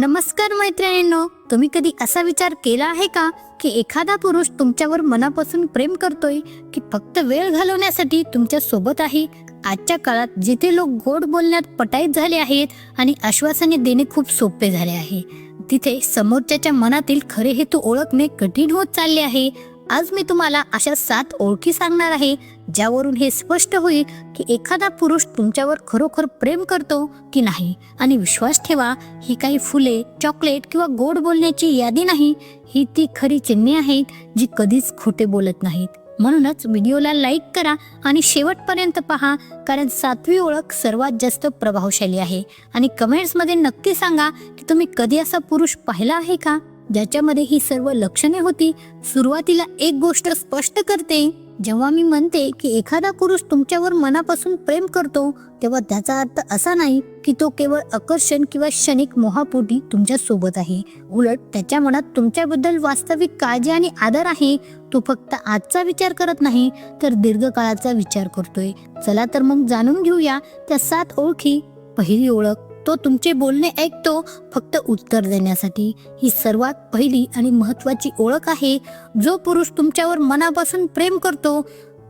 नमस्कार मैत्रिणींनो, तुम्ही कधी असा विचार केला आहे का की एखादा पुरुष तुमच्यावर मनापासून प्रेम करतोय की फक्त वेळ घालवण्यासाठी तुमच्या सोबत आहे? आजच्या काळात जिथे लोक गोड बोलण्यात पटाईत झाले आहेत आणि आश्वासने देणे खूप सोपे झाले आहे, तिथे समोरच्याच्या मनातील खरे हेतू ओळखणे कठीण होत चालले आहे. आज मी तुम्हाला अशा 7 ओळखी सांगणार आहे ज्यावरून हे स्पष्ट होईल की एखादा पुरुष तुमच्यावर खरोखर प्रेम करतो की नाही. आणि विश्वास ठेवा, ही काही फुले, चॉकलेट किंवा गोड बोलण्याची यादी नाही, ही ती खरी चिन्हे आहेत जी कधीच खोटे बोलत नाहीत. म्हणूनच व्हिडिओला लाईक करा आणि शेवटपर्यंत पहा, कारण 7वी ओळख सर्वात जास्त प्रभावशाली आहे. आणि कमेंट्समध्ये नक्की सांगा की तुम्ही कधी असा पुरुष पाहिला आहे का ज्याच्यामध्ये ही सर्व लक्षणे होती. सुरुवातीला एक गोष्ट स्पष्ट करते, जेव्हा मी म्हणते की एखादा पुरुष तुमच्यावर मनापासून प्रेम करतो, तेव्हा त्याचा अर्थ असा नाही की तो केवळ आकर्षण किंवा क्षणिक मोहापोटी तुमच्या सोबत आहे. उलट त्याच्या मनात तुमच्याबद्दल वास्तविक काळजी आणि आदर आहे. तो फक्त आजचा विचार करत नाही, तर दीर्घकाळाचा विचार करतोय. चला तर मग जाणून घेऊया त्या 7 ओळखी. पहिली ओळख, तो तुमचे बोलणे ऐकतो फक्त उत्तर देण्यासाठी. ही सर्वात पहिली आणि महत्त्वाची ओळख आहे. जो पुरुष तुमच्यावर मनापासून प्रेम करतो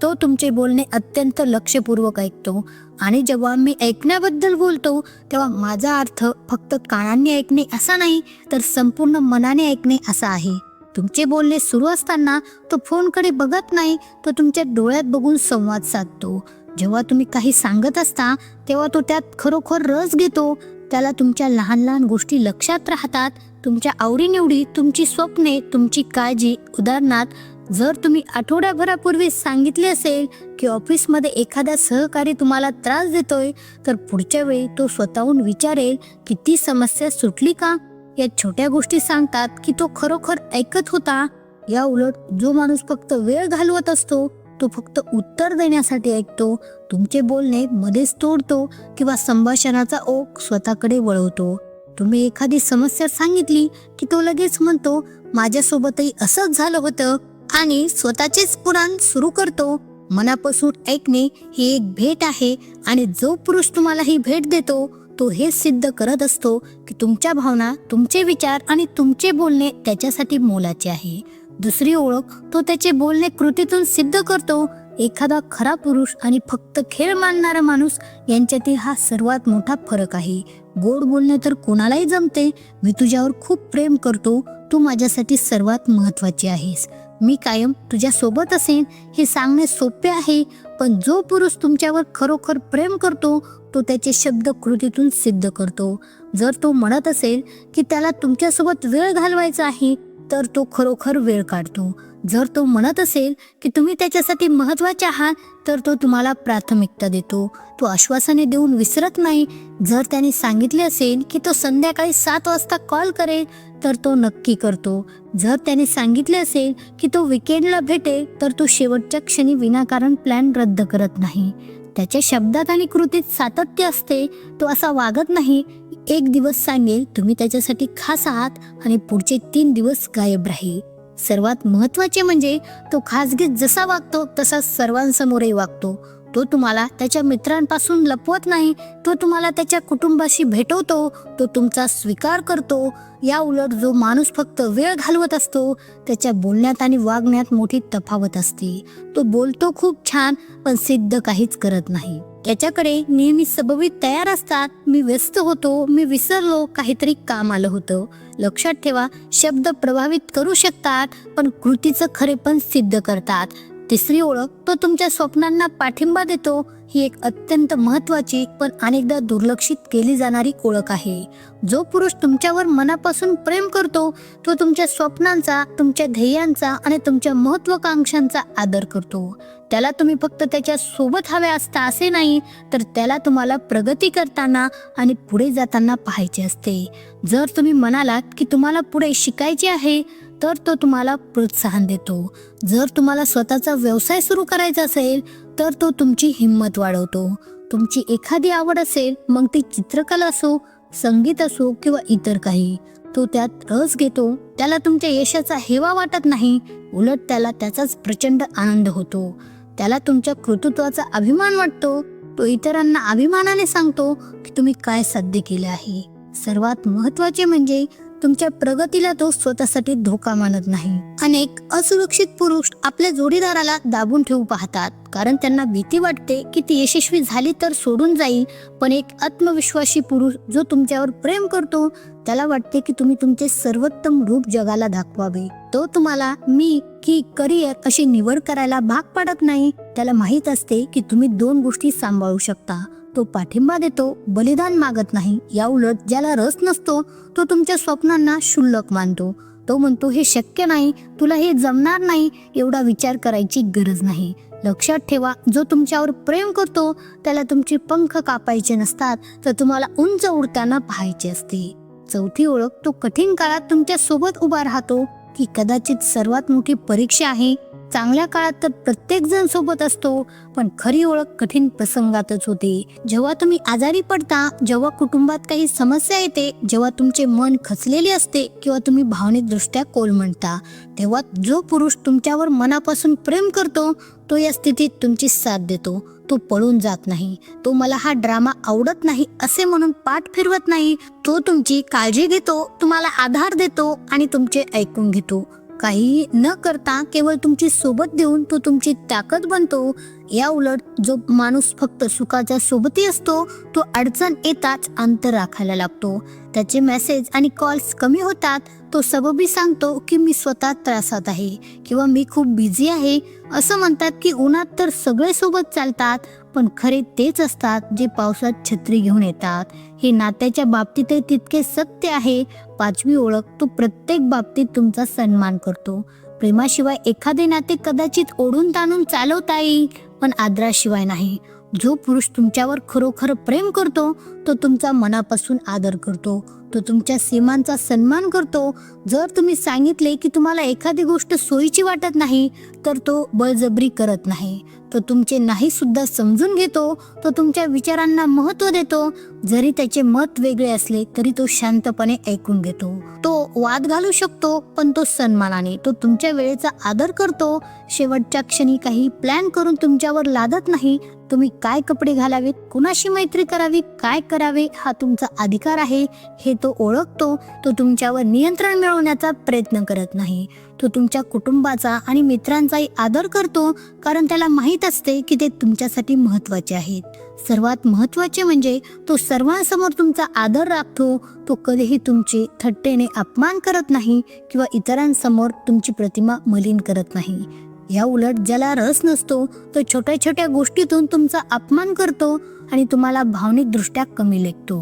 तो तुमचे बोलणे अत्यंत लक्षपूर्वक ऐकतो. आणि जेव्हा मी ऐकण्याबद्दल बोलतो तेव्हा माझा अर्थ फक्त कानांनी ऐकणे असा नाही, तर संपूर्ण मनाने ऐकणे असा आहे. तुमचे बोलणे सुरू असताना तो फोनकडे बघत नाही, तो तुमच्या डोळ्यात बघून संवाद साधतो. जेव्हा तुम्ही काही सांगत असता तेव्हा तो त्यात खरोखर रस घेतो. त्याला तुमच्या लहान लहान गोष्टी लक्षात राहतात, तुमच्या आवडीनिवडी, तुमची स्वप्ने, तुमची काळजी. उदाहरणार्थ, जर तुम्ही आठवड्याभरापूर्वी सांगितले असेल की ऑफिसमध्ये एखादा सहकारी तुम्हाला त्रास देतोय, तर पुढच्या वेळी तो स्वतःहून विचारेल की ती समस्या सुटली का. या छोट्या गोष्टी सांगतात की तो खरोखर ऐकत होता. या उलट जो माणूस फक्त वेळ घालवत असतो तो फक्त उत्तर देण्यासाठी ऐकतो, तुमचे बोलणे मध्येच तोडतो किंवा संभाषणाचा ओघ स्वतःकडे वळवतो. तुम्ही एखादी समस्या सांगितली की तो लगेच म्हणतो, माझ्यासोबतही असंच झालं होतं, आणि स्वतःचेच पुराण सुरू करतो. मनापासून ऐकणे ही एक भेट आहे, आणि जो पुरुष तुम्हाला ही भेट देतो तो हेच सिद्ध करत असतो की तुमच्या भावना, तुमचे विचार आणि तुमचे बोलणे त्याच्यासाठी मोलाचे आहे. दुसरी ओळख, तो त्याचे बोलणे कृतीतून सिद्ध करतो. एखादा खरा पुरुष आणि फक्त खेळ मानणारा माणूस यांच्यातील हा सर्वात मोठा फरक आहे. गोड बोलणे तर कोणालाही जमते. मी तुझ्यावर खूप प्रेम करतो, तू माझ्यासाठी सर्वात महत्त्वाची आहेस, मी कायम तुझ्या सोबत असेन, हे सांगणे सोपे आहे. पण जो पुरुष तुमच्यावर खरोखर प्रेम करतो तो त्याचे शब्द कृतीतून सिद्ध करतो. जर तो म्हणत असेल की त्याला तुमच्यासोबत वेळ घालवायचा आहे, तर तो खरोखर वेळ काढतो. जर तो म्हणत असेल की तुम्ही त्याच्यासाठी महत्त्वाचे आहात, तर तो तुम्हाला प्राथमिकता देतो. तो आश्वासने देऊन विसरत नाही. जर त्याने सांगितले असेल की तो संध्याकाळी 7 वाजता कॉल करेल, तर तो नक्की करतो. जर त्याने सांगितले असेल की तो विकेंडला भेटेल, तर तो शेवटच्या क्षणी विनाकारण प्लॅन रद्द करत नाही. त्याच्या शब्दात आणि कृतीत सातत्य असते. तो असा वागत नाही. एक दिवस सांगेल तुम्ही त्याच्यासाठी खास आहात आणि पुढचे 3 दिवस गायब राहील. सर्वात महत्त्वाचे म्हणजे तो खासगीत जसा वागतो तसा सर्वांसमोरही वागतो. तो तुम्हाला त्याच्या मित्रांपासून लपवत नाही, तो तुम्हाला त्याच्या कुटुंबाशी भेटवतो, तो तुमचा स्वीकार करतो. या उलट जो माणूस फक्त वेळ घालवत असतो त्याच्या बोलण्यात आणि वागण्यात मोठी तफावत असते. तो बोलतो खूप छान, पण सिद्ध काहीच करत नाही. त्याच्याकडे नेहमी सबबीत तयार असतात. मी व्यस्त होतो, मी विसरलो, काहीतरी काम आलं होतं. लक्षात ठेवा, शब्द प्रभावित करू शकतात, पण कृतीचं खरेपण सिद्ध करतात. तिसरी ओळख, तो तुमच्या स्वप्नांना पाठिंबा देतो. ही एक अत्यंत महत्त्वाची पण अनेकदा दुर्लक्षित केली जाणारी ओळख आहे. जो पुरुष तुमच्यावर मनापासून प्रेम करतो तो तुमच्या स्वप्नांचा, तुमच्या ध्येयांचा आणि तुमच्या महत्त्वाकांक्षांचा आदर करतो. त्याला तुम्ही फक्त त्याच्या सोबत हवे असता असे नाही, तर त्याला तुम्हाला प्रगती करताना आणि पुढे जाताना पाहायचे असते. जर तुम्ही म्हणालात की तुम्हाला पुढे शिकायचे आहे, तर तो तुम्हाला प्रोत्साहन देतो. जर तुम्हाला स्वतःचा व्यवसाय सुरू करायचा असेल, तर तो तुमची हिंमत वाढवतो. तुमची एखादी आवड असेल, मग ती चित्रकला असो, संगीत असो किंवा इतर काही, तो त्यात रस घेतो. त्याला तुमच्या यशाचा हेवा वाटत नाही, उलट त्याला त्याचाच प्रचंड आनंद होतो. त्याला तुमच्या कर्तृत्वाचा अभिमान वाटतो. तो इतरांना अभिमानाने सांगतो की तुम्ही काय साध्य केले आहे. सर्वात महत्त्वाचे म्हणजे तुमच्या प्रगतीला तो स्वतःसाठी धोका मानत नाही. अनेक असुरक्षित पुरुष आपल्या जोडीदाराला दाबून ठेवू पाहतात, कारण त्यांना भीती वाटते की ती यशस्वी झाली तर सोडून जाईल. पण एक आत्मविश्वासी पुरुष जो तुमच्यावर प्रेम करतो, त्याला वाटते की तुम्ही तुमचे सर्वोत्तम रूप जगाला दाखवावे. तो तुम्हाला मी की करिअर अशी निवड करायला भाग पाडत नाही. त्याला माहीत असते की तुम्ही 2 गोष्टी सांभाळू शकता. तो पाठिंबा देतो, बलिदान मागत नाही. या उलट ज्याला रस नसतो तो तुमच्या स्वप्नांना क्षुल्लक मानतो. तो म्हणतो हे शक्य नाही, तुला हे जमणार नाही, एवढा विचार करायची गरज नाही. लक्षात ठेवा, जो तुमच्यावर प्रेम करतो त्याला तुमचे पंख कापायचे नसतात, तर तुम्हाला उंच उडताना पाहायचे असते. चौथी ओळख, तो कठीण काळात तुमच्या सोबत उभा राहतो. ही कदाचित सर्वात मोठी परीक्षा आहे. चांगल्या काळात तर प्रत्येक जण सोबत असतो, पण खरी ओळख कठीण प्रसंगातच होते. जेव्हा तुम्ही आजारी पडता, जेव्हा कुटुंबात काही समस्या येते, जेव्हा तुमचे मन खचलेले असते किंवा तुम्ही भावनिकदृष्ट्या कोलमडता, तेव्हा जो पुरुष तुमच्यावर मनापासून प्रेम करतो तो या स्थितीत तुमची साथ देतो. तो पळून जात नाही. तो मला हा ड्रामा आवडत नाही असे म्हणून पाठ फिरवत नाही. तो तुमची काळजी घेतो, तुम्हाला आधार देतो आणि तुमचे ऐकून घेतो. काही न करता केवळ तुमची सोबत देऊन तो तुमची ताकद बनतो. या उलट जो माणूस फक्त सुखाच्या सोबती असतो, तो अडचण येताच अंतर राखायला लागतो. त्याचे मेसेज आणि कॉल्स कमी होतात. तो सबबी सांगतो की मी स्वतः त्रासात आहे किंवा मी खूप बिझी आहे. असं म्हणतात की उन्हात तर सगळे सोबत चालतात, पण खरे तेच असतात जे पावसात छत्री घेऊन येतात. हे नात्याच्या बाबतीतही तितके सत्य आहे. 5वी ओळख, तो प्रत्येक बाबतीत तुमचा सन्मान करतो. प्रेमाशिवाय एखादे नाते कदाचित ओढून ताणून चालवता येईल, पण आदराशिवाय नाही. जो पुरुष तुमच्यावर खरोखर प्रेम करतो तो तुमचा मनापासून आदर करतो. तो तुमच्या सीमांचा सन्मान करतो. जर तुम्ही सांगितले की तुम्हाला एखादी गोष्ट सोयीची वाटत नाही, तर तो बळजबरी करत नाही. तो तुमचे नाही सुद्धा समजून घेतो. तो तुमच्या विचारांना महत्त्व देतो. जरी त्याचे मत वेगळे असले तरी तो शांतपणे ऐकून घेतो. तो वाद घालू शकतो, पण तो सन्मानाने. तो तुमच्या वेळेचा आदर करतो. शेवटच्या क्षणी काही प्लॅन करून तुमच्यावर लादत नाही. तुम्ही काय कपडे घालावेत, कुणाशी मैत्री करावी, काय करावे हा तुमचा अधिकार आहे हे तो ओळखतो. तो तुमच्यावर नियंत्रण मिळवण्याचा प्रयत्न करत नाही. तो तुमच्या कुटुंबाचा आणि मित्रांचाही आदर करतो, कारण त्याला माहीत असते की ते तुमच्यासाठी महत्त्वाचे आहेत. सर्वात महत्त्वाचे म्हणजे तो सर्वांसमोर तुमचा आदर राखतो. तो कधीही तुमचे थट्टेने अपमान करत नाही किंवा इतरांसमोर तुमची प्रतिमा मलिन करत नाही. या उलट ज्याला रस नसतो तो छोट्या छोट्या गोष्टीतून तुमचा अपमान करतो आणि तुम्हाला भावनिकदृष्ट्या कमी लेखतो.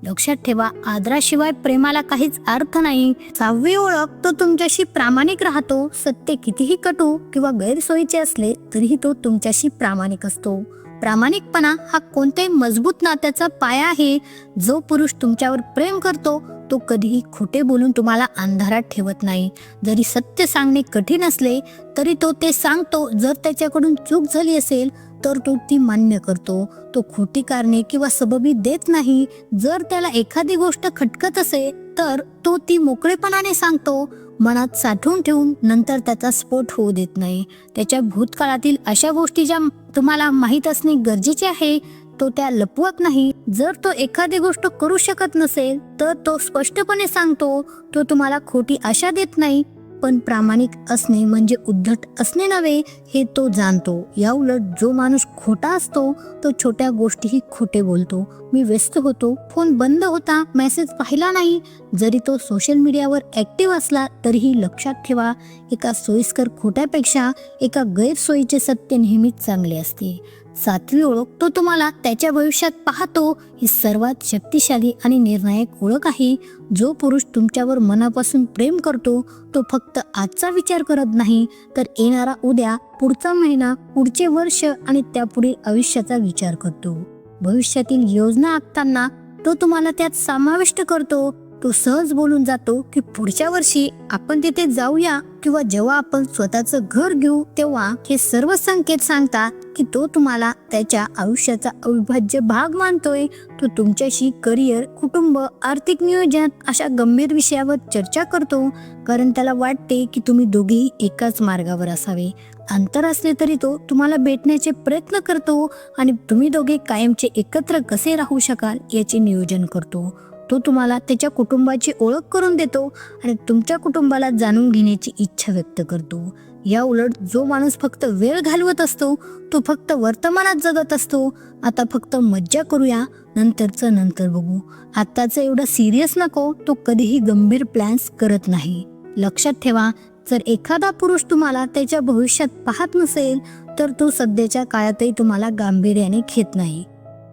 लक्षात ठेवा, आदराशिवाय प्रेमाला काहीच अर्थ नाही. 6वी ओळख, तो तुमच्याशी प्रामाणिक राहतो. सत्य कितीही कटू किंवा गैरसोयीचे असले तरीही तो तुमच्याशी प्रामाणिक असतो. प्रामाणिकपणा हा कोणत्याही मजबूत नात्याचा पाया आहे. जो पुरुष तुमच्यावर प्रेम करतो तो कधीही खोटे बोलून तुम्हाला अंधारात ठेवत नाही. जरी सत्य सांगणे कठीण असले तरी तो ते सांगतो. जर त्याच्याकडून चूक झाली असेल तर तो ती मान्य करतो. तो खोटी कारणे किंवा सबबी देत नाही. जर त्याला एखादी गोष्ट खटकत असेल तर तो ती मोकळेपणाने सांगतो. मनात साठवून ठेवून नंतर त्याचा स्फोट होऊ देत नाही. त्याच्या भूतकाळातील अशा गोष्टी ज्या तुम्हाला माहीत असणे गरजेचे आहे तो त्या लपवत नाही. जर तो एखादी गोष्ट करू शकत नसेल तर तो स्पष्टपणे सांगतो. तो तुम्हाला खोटी आशा देत नाही. पण प्रामाणिक असणे म्हणजे उद्धट असणे नव्हे हे तो जाणतो. या उलट जो माणूस खोटा असतो तो छोट्या गोष्टीही खोटे बोलतो. मी व्यस्त होतो, फोन बंद होता, मेसेज पाहिला नाही. जरी तो सोशल मीडियावर ॲक्टिव्ह असला तरीही लक्षात ठेवा, एका सोयीस्कर खोट्यापेक्षा एका गैरसोयीचे सत्य नेहमीच चांगले असते. 7वी ओळख, तो तुम्हाला त्याच्या भविष्यात पाहतो. ही सर्वात शक्तिशाली आणि निर्णायक ओळख आहे. जो पुरुष तुमच्यावर मनापासून प्रेम करतो तो फक्त आजचा विचार करत नाही, तर येणारा उद्या, पुढचा महिना, पुढचे वर्ष आणि त्यापुढील आयुष्याचा विचार करतो. भविष्यातील योजना आखताना तो तुम्हाला त्यात समाविष्ट करतो. तो सहज बोलून जातो की पुढच्या वर्षी आपण तिथे जाऊया किंवा जेव्हा आपण स्वतःचं घर घेऊ तेव्हा. हे सर्व संकेत सांगतात की तो तुम्हाला त्याच्या आयुष्याचा अविभाज्य भाग मानतोय. तो तुमच्याशी करिअर, कुटुंब, आर्थिक नियोजन अशा गंभीर विषयावर चर्चा करतो, कारण त्याला वाटते की तुम्ही दोघेही एकाच मार्गावर असावे. अंतर असले तरी तो तुम्हाला भेटण्याचे प्रयत्न करतो आणि तुम्ही दोघे कायमचे एकत्र कसे राहू शकाल याचे नियोजन करतो. तो तुम्हाला त्याच्या कुटुंबाची ओळख करून देतो आणि तुमच्या कुटुंबाला जाणून घेण्याची इच्छा व्यक्त करतो. या उलट जो माणूस फक्त वेळ घालवत असतो तो फक्त वर्तमानात जगत असतो. आता फक्त मज्जा करूया, नंतरचं नंतर बघू, आत्ताचं एवढं सिरियस नको, तो कधीही गंभीर प्लॅन्स करत नाही. लक्षात ठेवा, जर एखादा पुरुष तुम्हाला त्याच्या भविष्यात पाहत नसेल तर तो सध्याच्या काळातही तुम्हाला गांभीर्याने घेत नाही.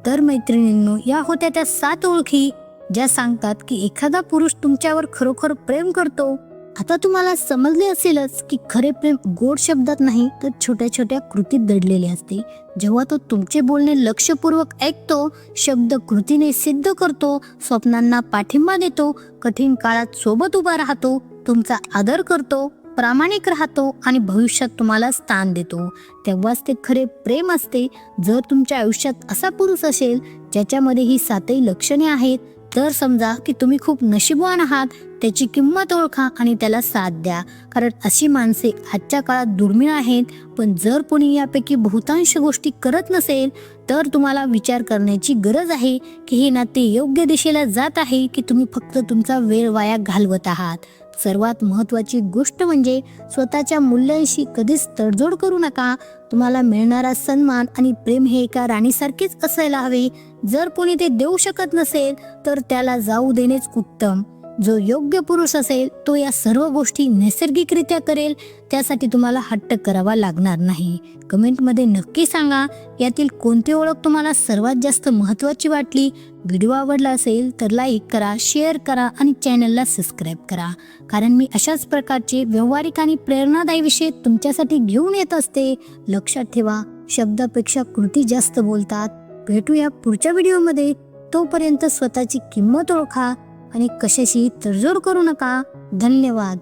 तर मैत्रिणींनो, या होत्या त्या 7 ओळखी ज्या सांगतात की एखादा पुरुष तुमच्यावर खरोखर प्रेम करतो. आता तुम्हाला समजले असेलच की खरे प्रेम गोड शब्दात नाही तर छोट्या छोट्या कृतीत दडलेले असते. जेव्हा तो तुमचे बोलणे लक्षपूर्वक ऐकतो, शब्द कृतीने सिद्ध करतो, स्वप्नांना पाठिंबा देतो, कठीण काळात सोबत उभा राहतो, तुमचा आदर करतो, प्रामाणिक राहतो आणि भविष्यात तुम्हाला स्थान देतो, तेव्हाच ते खरे प्रेम असते. जर तुमच्या आयुष्यात असा पुरुष असेल ज्याच्यामध्ये ही 7ही लक्षणे आहेत तर समजा की तुम्ही खूप नशीबवान आहात. त्याची किंमत ओळखा आणि त्याला साथ द्या, कारण अशी माणसे आजच्या काळात दुर्मिळ आहेत. पण जर कोणी यापैकी बहुतांश गोष्टी करत नसेल तर तुम्हाला विचार करण्याची गरज आहे की हे नाते योग्य दिशेला जात आहे की तुम्ही फक्त तुमचा वेळ वाया घालवत आहात. सर्वात महत्त्वाची गोष्ट म्हणजे स्वतःच्या मूल्यांशी कधीच तडजोड करू नका. तुम्हाला मिळणारा सन्मान आणि प्रेम हे एका राणीसारखेच असायला हवे. जर कोणी ते देऊ शकत नसेल तर त्याला जाऊ देणेच उत्तम. जो योग्य पुरुष असेल तो या सर्व गोष्टी नैसर्गिकरित्या करेल. त्यासाठी तुम्हाला हट्ट करावा लागणार नाही. कमेंटमध्ये नक्की सांगा यातील कोणती ओळख तुम्हाला सर्वात जास्त महत्त्वाची वाटली. व्हिडिओ आवडला असेल तर लाईक करा, शेअर करा आणि चॅनलला सबस्क्राईब करा, कारण मी अशाच प्रकारचे व्यावहारिक आणि प्रेरणादायी विषय तुमच्यासाठी घेऊन येत असते. लक्षात ठेवा, शब्दापेक्षा कृती जास्त बोलतात. भेटूया पुढच्या व्हिडिओमध्ये. तोपर्यंत स्वतःची किंमत ओळखा आणि कशाशी तडजोड करू नका. धन्यवाद.